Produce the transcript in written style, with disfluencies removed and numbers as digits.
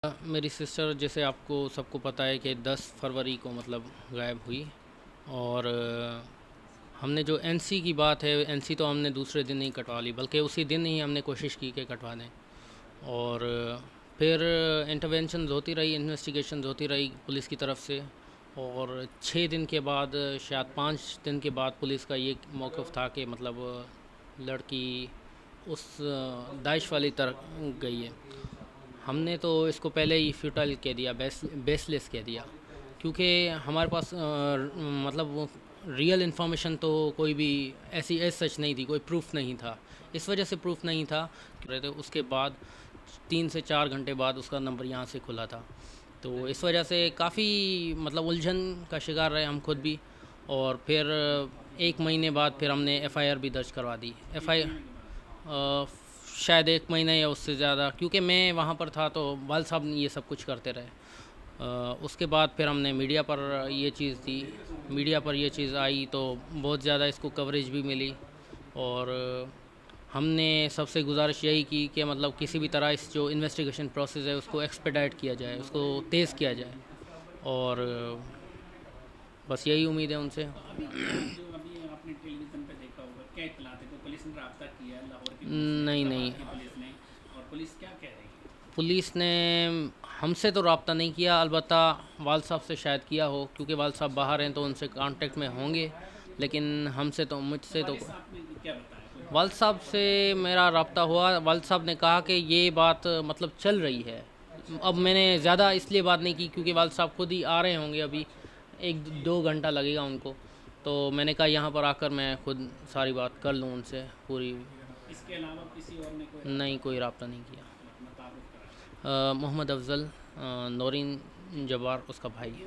मेरी सिस्टर जैसे आपको सबको पता है कि 10 फरवरी को मतलब गायब हुई। और हमने जो एनसी की बात है, एनसी तो हमने दूसरे दिन ही कटवा ली, बल्कि उसी दिन ही हमने कोशिश की कि कटवा दें। और फिर इंटरवेंशन होती रही, इन्वेस्टिगेशन होती रही पुलिस की तरफ से। और 6 दिन के बाद, शायद 5 दिन के बाद पुलिस का ये मौक़िफ़ था कि मतलब लड़की उस दाइश वाली तरफ गई है। हमने तो इसको पहले ही फ्यूटाइल कह दिया, बेसलेस कह दिया, क्योंकि हमारे पास मतलब रियल इन्फॉर्मेशन तो कोई भी ऐसी एज सच नहीं थी, कोई प्रूफ नहीं था। इस वजह से प्रूफ नहीं था रहे थे। उसके बाद 3 से 4 घंटे बाद उसका नंबर यहाँ से खुला था, तो इस वजह से काफ़ी मतलब उलझन का शिकार रहे हम खुद भी। और फिर 1 महीने बाद फिर हमने एफआईआर भी दर्ज करवा दी। शायद 1 महीना या उससे ज़्यादा, क्योंकि मैं वहाँ पर था तो वाल साहब ये सब कुछ करते रहे। उसके बाद फिर हमने मीडिया पर ये चीज़ दी, मीडिया पर ये चीज़ आई तो बहुत ज़्यादा इसको कवरेज भी मिली। और हमने सबसे गुजारिश यही की कि मतलब किसी भी तरह इस जो इन्वेस्टिगेशन प्रोसेस है उसको एक्सपेडाइट किया जाए, उसको तेज़ किया जाए। और बस यही उम्मीद है उनसे। अभी जो अभी आपने टेलीविज़न पे देखा होगा, क्या इत्तलात है? तो पुलिस ने रब्ता किया है लाहौर की पुलिस ने, नहीं नहीं, फैसलाबाद की पुलिस ने, और पुलिस क्या कह रही है? पुलिस ने हमसे तो रब्ता नहीं किया, अलबत्ता वाल साहब से शायद किया हो, क्योंकि वाल साहब बाहर हैं तो उनसे कांटेक्ट में होंगे। लेकिन हमसे तो, मुझसे तो वालिद साहब ने क्या बताया? कोई वाल बात साहब से मेरा रब्ता हुआ। वाल साहब ने कहा कि ये बात मतलब चल रही है। अब मैंने ज़्यादा इसलिए बात नहीं की क्योंकि वाल साहब खुद ही आ रहे होंगे, अभी 1-2 घंटा लगेगा उनको। तो मैंने कहा यहाँ पर आकर मैं खुद सारी बात कर लूँ उनसे पूरी। इसके अलावा किसी और ने कोई नहीं, रब्ता कोई रब्ता नहीं किया। अपना तारुफ कराया? मोहम्मद अफजल, नौरीन जब्बार उसका भाई है।